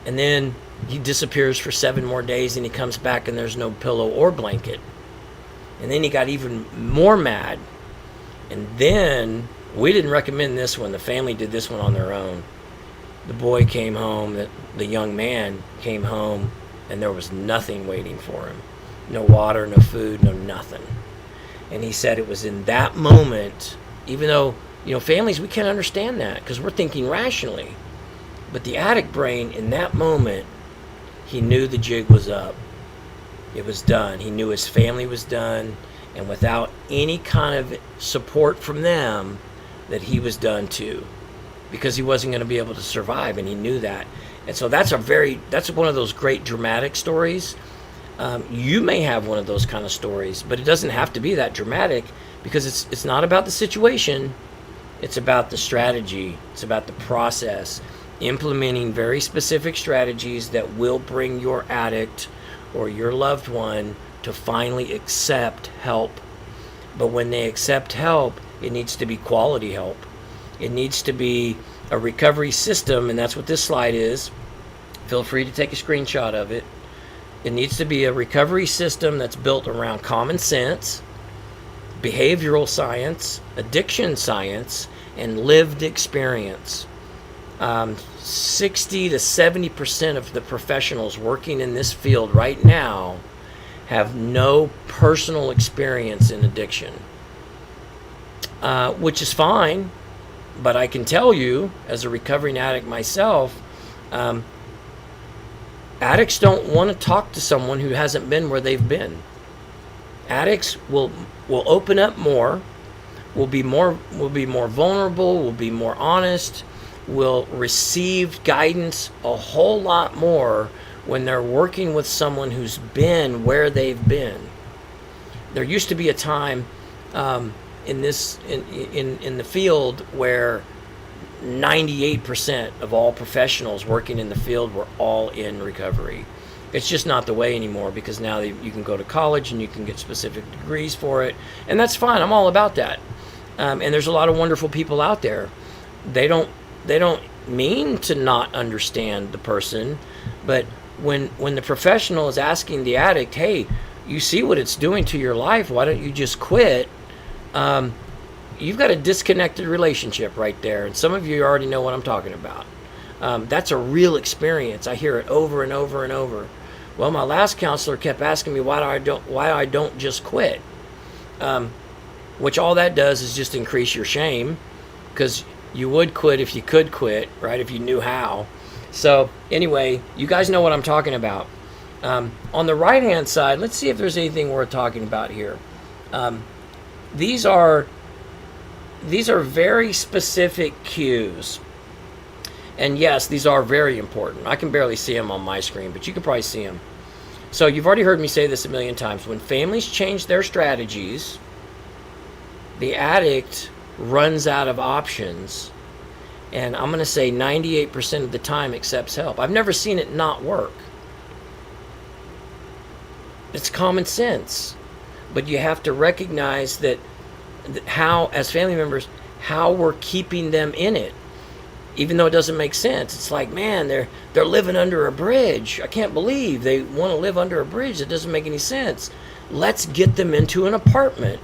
And then he disappears for 7 more days, and he comes back, and there's no pillow or blanket. And then he got even more mad. And then we didn't recommend this one. The family did this one on their own. The boy came home, the young man came home, and there was nothing waiting for him. No water, no food, no nothing. And he said it was in that moment, even though, families, we can't understand that because we're thinking rationally. But the addict brain, in that moment, he knew the jig was up. It was done. He knew his family was done. And without any kind of support from them, that he was done too, because he wasn't going to be able to survive, and he knew that. And so that's one of those great dramatic stories. You may have one of those kind of stories, but it doesn't have to be that dramatic, because it's not about the situation. It's about the strategy. It's about the process, implementing very specific strategies that will bring your addict or your loved one to finally accept help. But when they accept help, it needs to be quality help. It needs to be a recovery system, and that's what this slide is. Feel free to take a screenshot of it. It needs to be a recovery system that's built around common sense, behavioral science, addiction science, and lived experience. 60 to 70% of the professionals working in this field right now have no personal experience in addiction, which is fine. But I can tell you, as a recovering addict myself, addicts don't want to talk to someone who hasn't been where they've been. Addicts will open up more, will be more vulnerable, will be more honest, will receive guidance a whole lot more when they're working with someone who's been where they've been. There used to be a time in the field where 98% of all professionals working in the field were all in recovery. It's just not the way anymore, because now you can go to college and you can get specific degrees for it, and that's fine. I'm all about that. And there's a lot of wonderful people out there. They don't mean to not understand the person, but when the professional is asking the addict, hey, you see what it's doing to your life, why don't you just quit? You've got a disconnected relationship right there, and some of you already know what I'm talking about. That's a real experience. I hear it over and over and over. Well, my last counselor kept asking me why I don't just quit, which all that does is just increase your shame, because you would quit if you could quit, right? If you knew how. So anyway, you guys know what I'm talking about. On the right hand side, let's see if there's anything worth talking about here. These are very specific cues. And yes, these are very important. I can barely see them on my screen, but you can probably see them. So you've already heard me say this a million times. When families change their strategies, the addict runs out of options. And I'm going to say 98% of the time accepts help. I've never seen it not work. It's common sense. But you have to recognize that how, as family members, how we're keeping them in it. Even though it doesn't make sense. It's like, man, they're living under a bridge. I can't believe they want to live under a bridge. That doesn't make any sense. Let's get them into an apartment,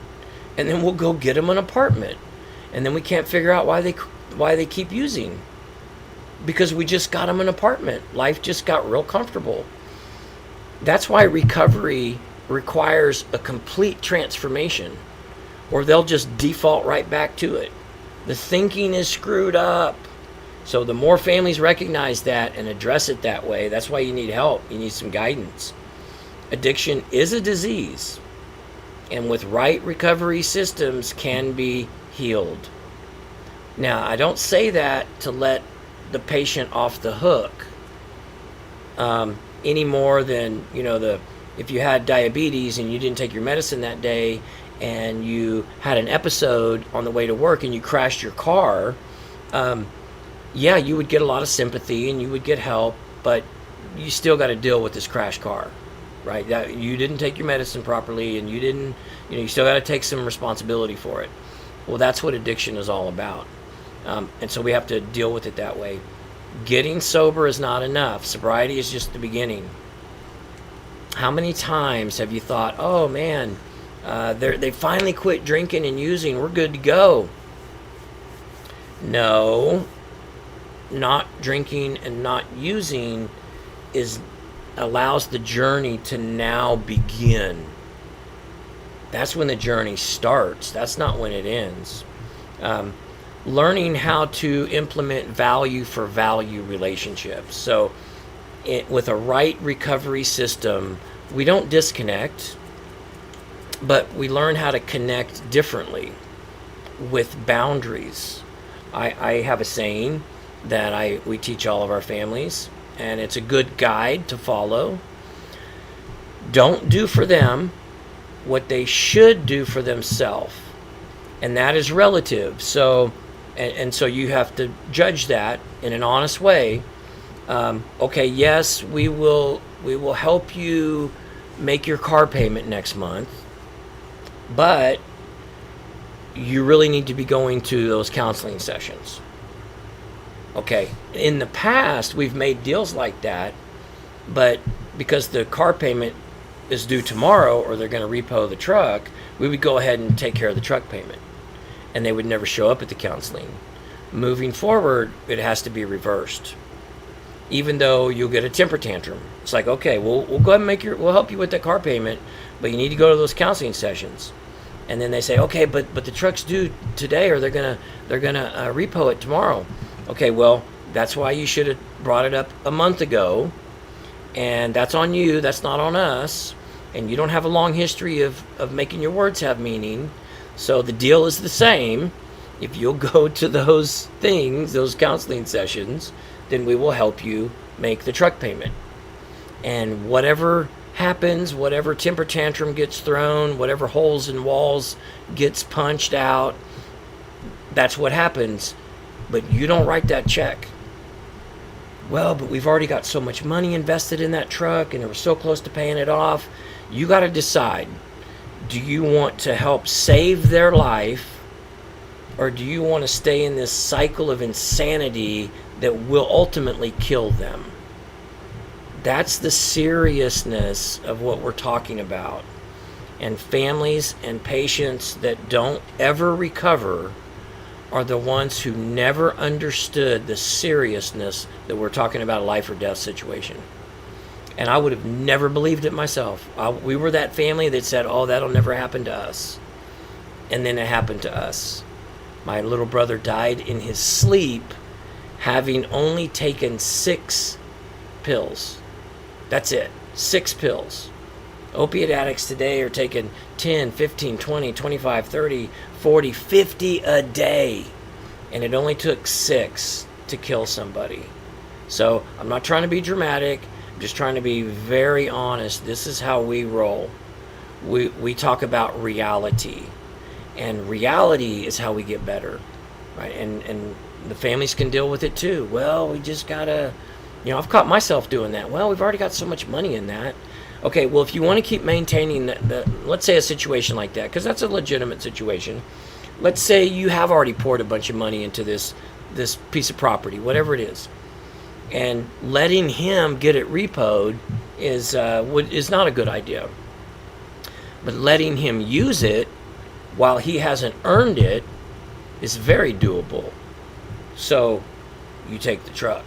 and then we'll go get them an apartment. And then we can't figure out why they keep using. Because we just got them an apartment. Life just got real comfortable. That's why recovery requires a complete transformation. or they'll just default right back to it. The thinking is screwed up. So the more families recognize that and address it that way, that's why you need help. You need some guidance. Addiction is a disease, and with right recovery systems can be healed. Now, I don't say that to let the patient off the hook any more than, if you had diabetes and you didn't take your medicine that day and you had an episode on the way to work and you crashed your car, yeah, you would get a lot of sympathy and you would get help, but you still got to deal with this crashed car, right? That you didn't take your medicine properly, and you still got to take some responsibility for it. Well, that's what addiction is all about. And so we have to deal with it that way. Getting sober is not enough. Sobriety is just the beginning. How many times have you thought, oh man, they finally quit drinking and using, we're good to go? No, not drinking and not using allows the journey to now begin. That's when the journey starts. That's not when it ends. Learning how to implement value for value relationships. So with a right recovery system, we don't disconnect, but we learn how to connect differently with boundaries. I have a saying that we teach all of our families, and it's a good guide to follow. Don't do for them what they should do for themselves, and that is relative. So so you have to judge that in an honest way. Okay, yes, we will help you make your car payment next month, but you really need to be going to those counseling sessions. Okay, in the past, we've made deals like that, but because the car payment is due tomorrow or they're going to repo the truck, we would go ahead and take care of the truck payment, and they would never show up at the counseling. Moving forward, it has to be reversed. Even though you'll get a temper tantrum, it's like, okay, we'll go ahead and we'll help you with that car payment, but you need to go to those counseling sessions. And then they say, okay, but the truck's due today, or they're gonna repo it tomorrow. Okay, well, that's why you should have brought it up a month ago, and that's on you. That's not on us. And you don't have a long history of making your words have meaning. So the deal is the same. If you'll go to those things, those counseling sessions, then we will help you make the truck payment. And whatever happens, whatever temper tantrum gets thrown, whatever holes in walls gets punched out, that's what happens. But you don't write that check. Well, but we've already got so much money invested in that truck and we're so close to paying it off. You got to decide, do you want to help save their life, or do you want to stay in this cycle of insanity that will ultimately kill them? That's the seriousness of what we're talking about. And families and patients that don't ever recover are the ones who never understood the seriousness that we're talking about, a life or death situation. And I would have never believed it myself. We were that family that said, oh, that'll never happen to us. And then it happened to us. My little brother died in his sleep, having only taken 6 pills. That's it, 6 pills. Opiate addicts today are taking 10, 15, 20, 25, 30, 40, 50 a day. And it only took 6 to kill somebody. So I'm not trying to be dramatic. I'm just trying to be very honest. This is how we roll. We talk about reality. And reality is how we get better, right? And the families can deal with it too. Well, we just gotta, I've caught myself doing that. Well, we've already got so much money in that. Okay, well, if you want to keep maintaining let's say a situation like that, because that's a legitimate situation. Let's say you have already poured a bunch of money into this piece of property, whatever it is, and letting him get it repoed is not a good idea. But letting him use it while he hasn't earned it is very doable. So you take the truck.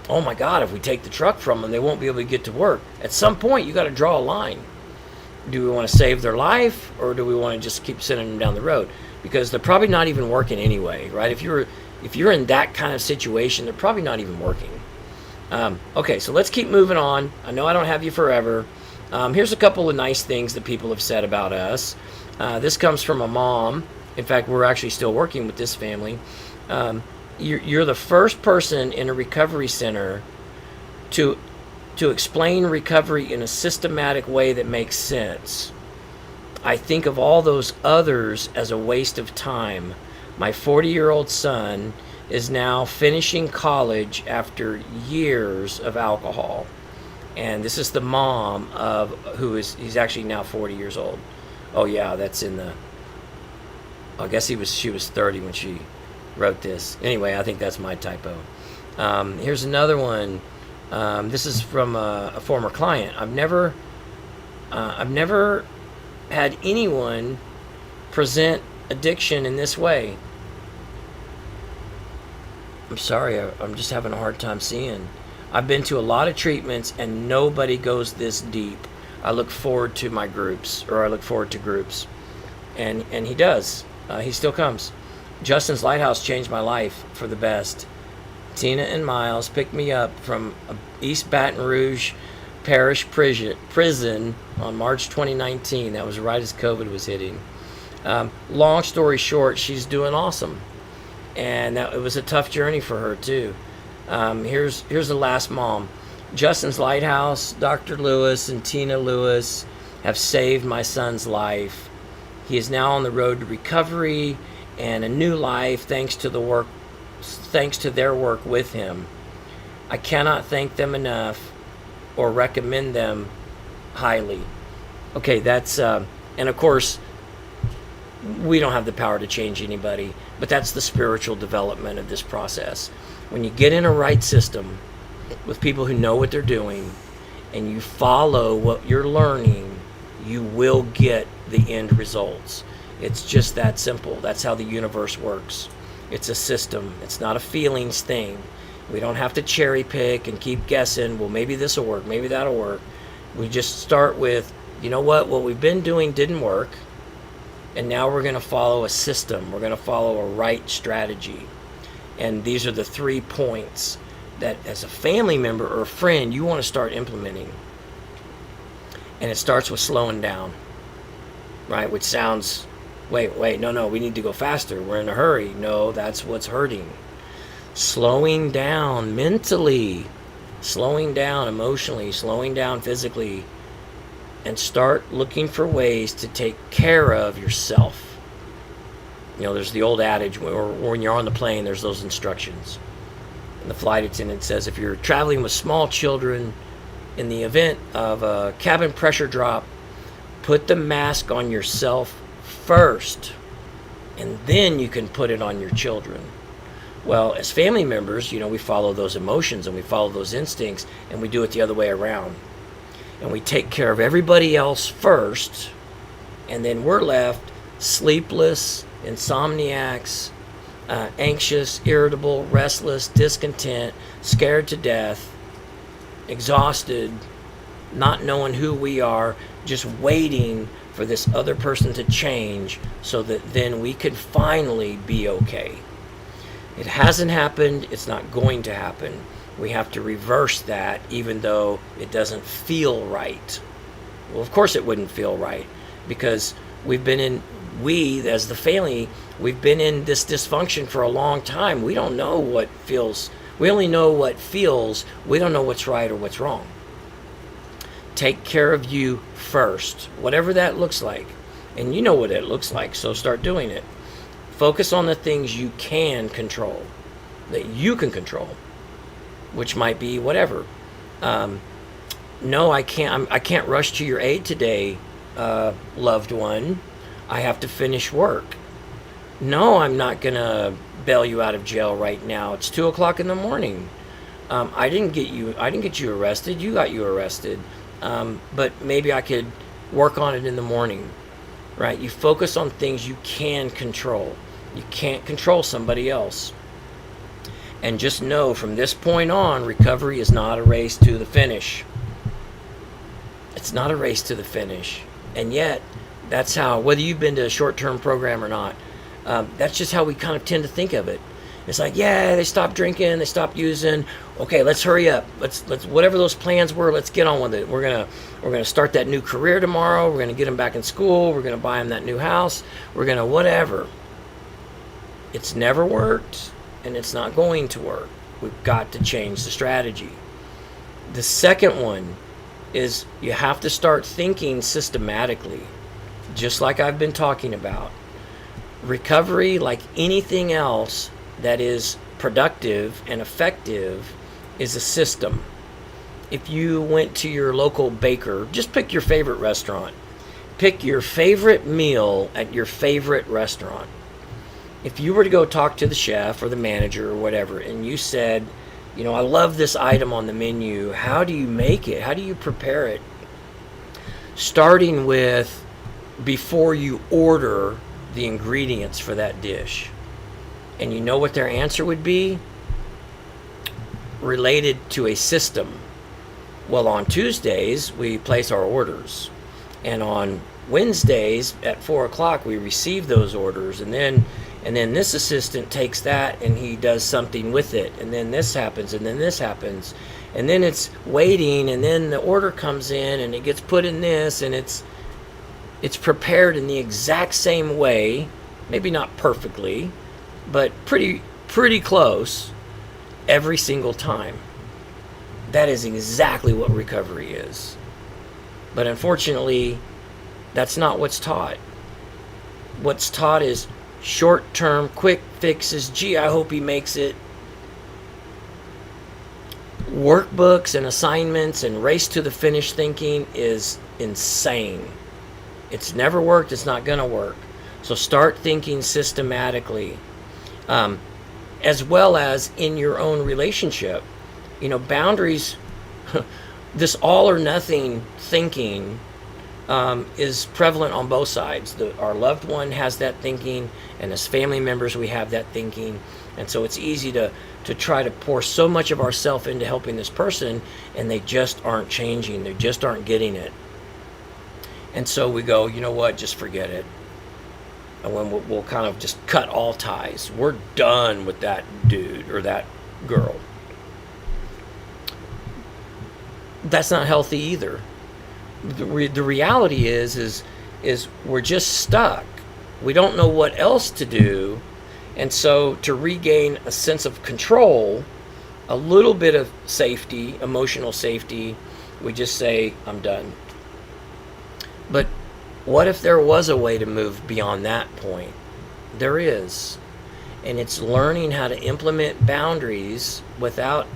Oh my God, if we take the truck from them, they won't be able to get to work. At some point, you got to draw a line. Do we want to save their life, or do we want to just keep sending them down the road? Because they're probably not even working anyway, right? If you're in that kind of situation, they're probably not even working. Okay, so let's keep moving on. I know I don't have you forever. Here's a couple of nice things that people have said about us. This comes from a mom. In fact, we're actually still working with this family. You're the first person in a recovery center to explain recovery in a systematic way that makes sense. I think of all those others as a waste of time. My 40-year-old son is now finishing college after years of alcohol. And this is the mom of he's actually now 40 years old. Oh yeah, that's in the, I guess she was 30 when she wrote this. Anyway, I think that's my typo. Here's another one. This is from a former client. I've never had anyone present addiction in this way. I'm sorry, I'm just having a hard time seeing. I've been to a lot of treatments and nobody goes this deep. I look forward to my groups, or I look forward to groups. And he does. He still comes. Justin's Lighthouse changed my life for the best. Tina and Miles picked me up from East Baton Rouge Parish prison on March 2019. That was right as COVID was hitting. Long story short, she's doing awesome. And it was a tough journey for her too. Here's the last mom. Justin's Lighthouse, Dr. Lewis and Tina Lewis have saved my son's life. He is now on the road to recovery and a new life thanks to their work with him. I cannot thank them enough or recommend them highly. Okay, that's and of course we don't have the power to change anybody, but that's the spiritual development of this process. When you get in a right system with people who know what they're doing and you follow what you're learning, you will get the end results. It's just that simple. That's how the universe works. It's a system. It's not a feelings thing. We don't have to cherry pick and keep guessing, well, maybe this will work, maybe that'll work. We just start with, you know what we've been doing didn't work, and now we're going to follow a system. We're going to follow a right strategy. And these are the 3 points that as a family member or a friend, you want to start implementing. And it starts with slowing down, right? Which sounds, wait, no, we need to go faster. We're in a hurry. No, that's what's hurting. Slowing down mentally, slowing down emotionally, slowing down physically, and start looking for ways to take care of yourself. You know, there's the old adage, when you're on the plane, there's those instructions. And the flight attendant says, if you're traveling with small children, in the event of a cabin pressure drop, put the mask on yourself first, and then you can put it on your children. Well, as family members, you know, we follow those emotions and we follow those instincts, and we do it the other way around. And we take care of everybody else first, and then we're left sleepless, insomniacs, anxious, irritable, restless, discontent, scared to death, exhausted, not knowing who we are, just waiting for this other person to change so that then we could finally be okay. It hasn't happened. It's not going to happen. We have to reverse that, even though it doesn't feel right. Well, of course it wouldn't feel right, because we as the family, we've been in this dysfunction for a long time. We don't know what feels. We only know what feels. We don't know what's right or what's wrong. Take care of you first, whatever that looks like. And you know what it looks like, so start doing it. Focus on the things you can control, that you can control, which might be whatever. No, I can't rush to your aid today, loved one. I have to finish work. No, I'm not going to bail you out of jail right now. It's 2:00 in the morning. I didn't get you arrested. You got you arrested. But maybe I could work on it in the morning, right? You focus on things you can control. You can't control somebody else. And just know from this point on, recovery is not a race to the finish. It's not a race to the finish. And yet, that's how, whether you've been to a short-term program or not, that's just how we kind of tend to think of it. It's like, yeah, they stopped drinking, they stopped using. Okay, let's hurry up. Let's whatever those plans were, let's get on with it. We're gonna start that new career tomorrow. We're gonna get them back in school. We're gonna buy them that new house. We're gonna whatever. It's never worked, and it's not going to work. We've got to change the strategy. The second one is you have to start thinking systematically, just like I've been talking about. Recovery, like anything else that is productive and effective, is a system. If you went to your local baker, just pick your favorite restaurant. Pick your favorite meal at your favorite restaurant. If you were to go talk to the chef or the manager or whatever, and you said, I love this item on the menu. How do you make it? How do you prepare it? Starting with before you order the ingredients for that dish. And you know what their answer would be? Related to a system. Well, on Tuesdays, we place our orders. And on Wednesdays at 4 o'clock, we receive those orders. And then this assistant takes that and he does something with it. And then this happens, and then this happens. And then it's waiting, and then the order comes in, and it gets put in this, and it's prepared in the exact same way, maybe not perfectly, but pretty close every single time. That is exactly what recovery is. But unfortunately, that's not what's taught. What's taught is short-term, quick fixes. Gee, I hope he makes it. Workbooks and assignments and race to the finish thinking is insane. It's never worked. It's not going to work. So start thinking systematically, as well as in your own relationship. Boundaries, this all or nothing thinking is prevalent on both sides. Our loved one has that thinking, and as family members, we have that thinking. And so it's easy to try to pour so much of ourselves into helping this person, and they just aren't changing. They just aren't getting it. And so we go, you know what, just forget it. And when we'll kind of just cut all ties. We're done with that dude or that girl. That's not healthy either. The reality is we're just stuck. We don't know what else to do. And so to regain a sense of control, a little bit of safety, emotional safety, we just say, I'm done. But what if there was a way to move beyond that point? There is. And it's learning how to implement boundaries without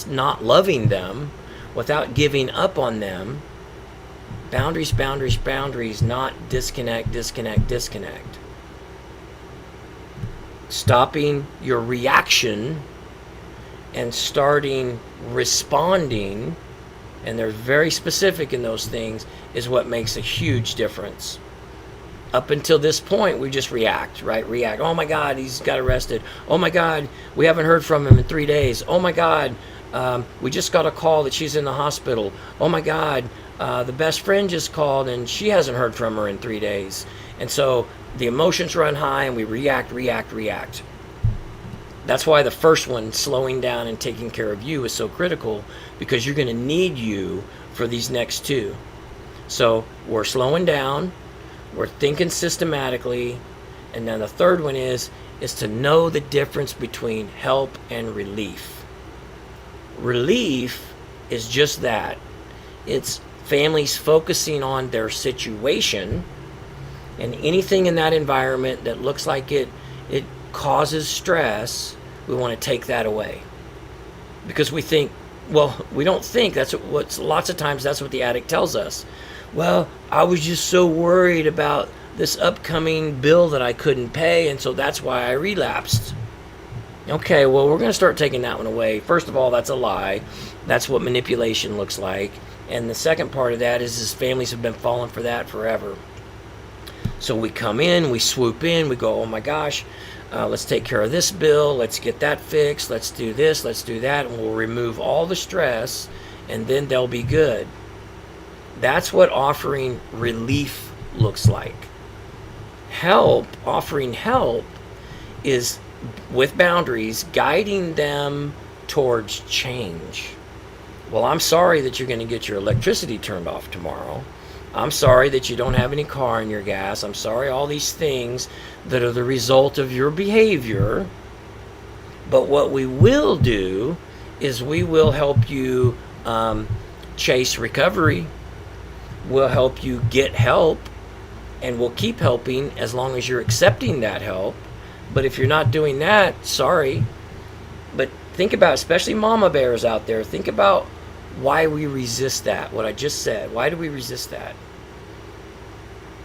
not loving them, without giving up on them. Boundaries, boundaries, boundaries, not disconnect, disconnect, disconnect. Stopping your reaction and starting responding, and they're very specific in those things, is what makes a huge difference. Up until this point, we just react, right? React. Oh my God, he's got arrested. Oh my God, we haven't heard from him in 3 days. Oh my God, we just got a call that she's in the hospital. Oh my God, the best friend just called and she hasn't heard from her in 3 days. And so the emotions run high and we react. That's why the first one, slowing down and taking care of you, is so critical, because you're going to need you for these next two. So we're slowing down, we're thinking systematically, and then the third one is to know the difference between help and relief. Relief is just that. It's families focusing on their situation, and anything in that environment that looks like it causes stress, we want to take that away. Because we think, well, we don't think, that's what lots of times that's what the addict tells us. Well, I was just so worried about this upcoming bill that I couldn't pay, and so that's why I relapsed. Okay, well, we're going to start taking that one away. First of all, that's a lie. That's what manipulation looks like. And the second part of that is families have been falling for that forever. So we come in, we swoop in, we go, oh my gosh, let's take care of this bill, let's get that fixed, let's do this, let's do that, and we'll remove all the stress, and then they'll be good. That's what offering relief looks like. Offering help is with boundaries, guiding them towards change. Well, I'm sorry that you're going to get your electricity turned off tomorrow. I'm sorry that you don't have any car in your gas. I'm sorry, all these things that are the result of your behavior. But what we will do is we will help you chase recovery. We'll help you get help, and we'll keep helping as long as you're accepting that help. But if you're not doing that, sorry. But think about, especially mama bears out there, think about why we resist that, what I just said. Why do we resist that?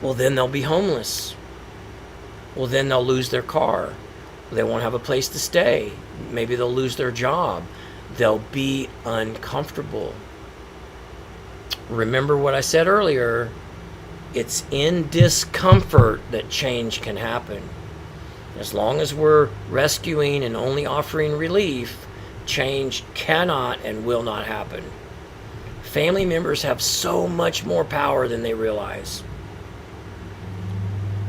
Well, then they'll be homeless. Well, then they'll lose their car. They won't have a place to stay. Maybe they'll lose their job. They'll be uncomfortable. Remember what I said earlier. It's in discomfort that change can happen. As long as we're rescuing and only offering relief, change cannot and will not happen. Family members have so much more power than they realize.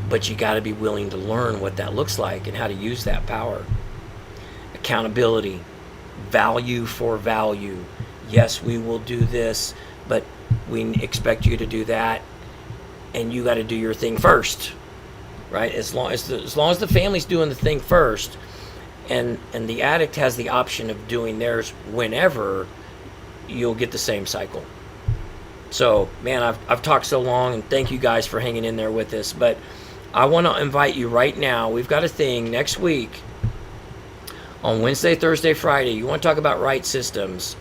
But you got to be willing to learn what that looks like and how to use that power. Accountability, value for value. Yes, we will do this, but we expect you to do that, and you got to do your thing first, right? As long as the family's doing the thing first, and the addict has the option of doing theirs whenever, you'll get the same cycle. So, man, I've talked so long, and thank you guys for hanging in there with us. But I want to invite you right now. We've got a thing next week on Wednesday, Thursday, Friday. You want to talk about right systems?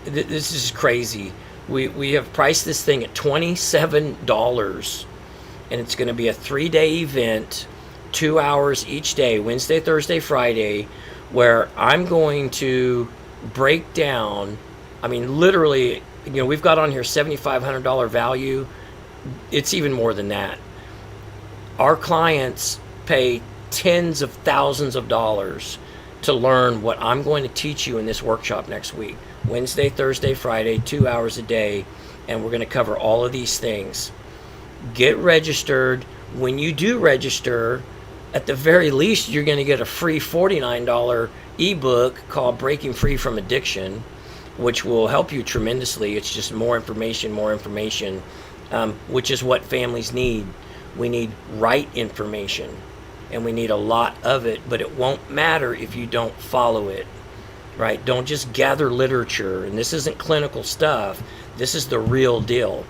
This is crazy. We have priced this thing at $27, and it's going to be a 3-day event, 2 hours each day, Wednesday, Thursday, Friday, where I'm going to break down. I mean, literally, we've got on here $7,500 value. It's even more than that. Our clients pay tens of thousands of dollars to learn what I'm going to teach you in this workshop next week. Wednesday, Thursday, Friday, 2 hours a day, and we're going to cover all of these things. Get registered. When you do register, at the very least, you're going to get a free $49 ebook called Breaking Free from Addiction, which will help you tremendously. It's just more information, which is what families need. We need right information, and we need a lot of it, but it won't matter if you don't follow it, right? Don't just gather literature, and this isn't clinical stuff. This is the real deal.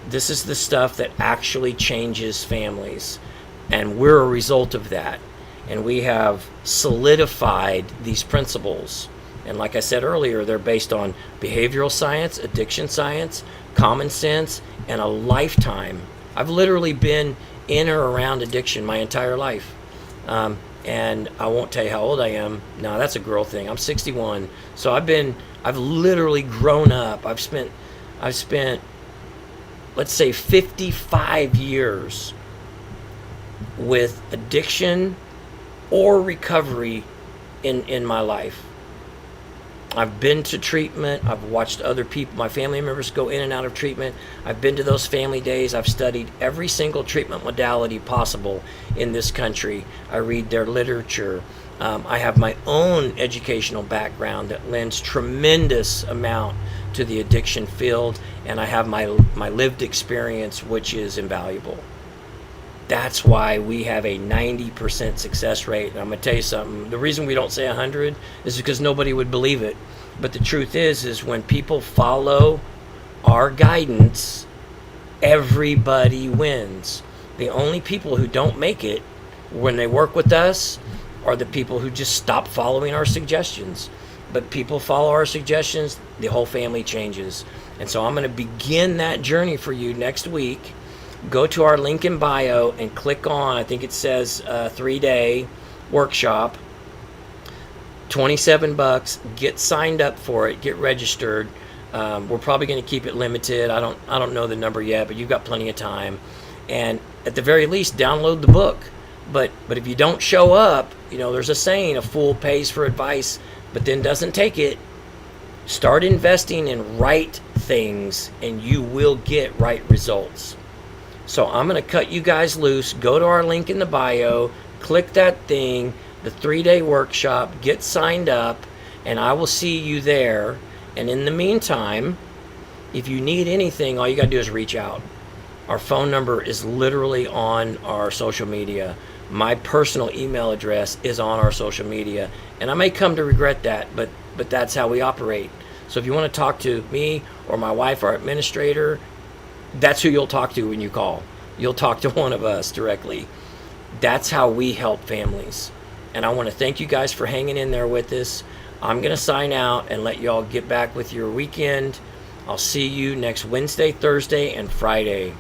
This is the stuff that actually changes families, and we're a result of that, and we have solidified these principles. And like I said earlier, they're based on behavioral science, addiction science, common sense, and a lifetime. I've literally been in or around addiction my entire life. And I won't tell you how old I am. No, that's a girl thing. I'm 61. So I've literally grown up. I've spent, let's say, 55 years with addiction or recovery in my life. I've been to treatment. I've watched other people, my family members, go in and out of treatment. I've been to those family days. I've studied every single treatment modality possible in this country. I read their literature. I have my own educational background that lends tremendous amount to the addiction field, and I have my lived experience, which is invaluable. That's why we have a 90% success rate. And I'm going to tell you something. The reason we don't say 100 is because nobody would believe it. But the truth is when people follow our guidance, everybody wins. The only people who don't make it when they work with us are the people who just stop following our suggestions. But people follow our suggestions, the whole family changes. And so I'm going to begin that journey for you next week. Go to our link in bio and click on, I think it says 3-day workshop, $27. Get signed up for it. Get registered. We're probably going to keep it limited. I don't know the number yet, but you've got plenty of time. And at the very least, download the book. But if you don't show up, there's a saying: a fool pays for advice, but then doesn't take it. Start investing in right things and you will get right results. So I'm going to cut you guys loose. Go to our link in the bio, click that thing, the 3-day workshop, get signed up, and I will see you there. And in the meantime, if you need anything, all you got to do is reach out. Our phone number is literally on our social media. My personal email address is on our social media. And I may come to regret that, but that's how we operate. So if you want to talk to me or my wife, our administrator, that's who you'll talk to when you call. You'll talk to one of us directly. That's how we help families. And I want to thank you guys for hanging in there with us. I'm going to sign out and let y'all get back with your weekend. I'll see you next Wednesday, Thursday, and Friday.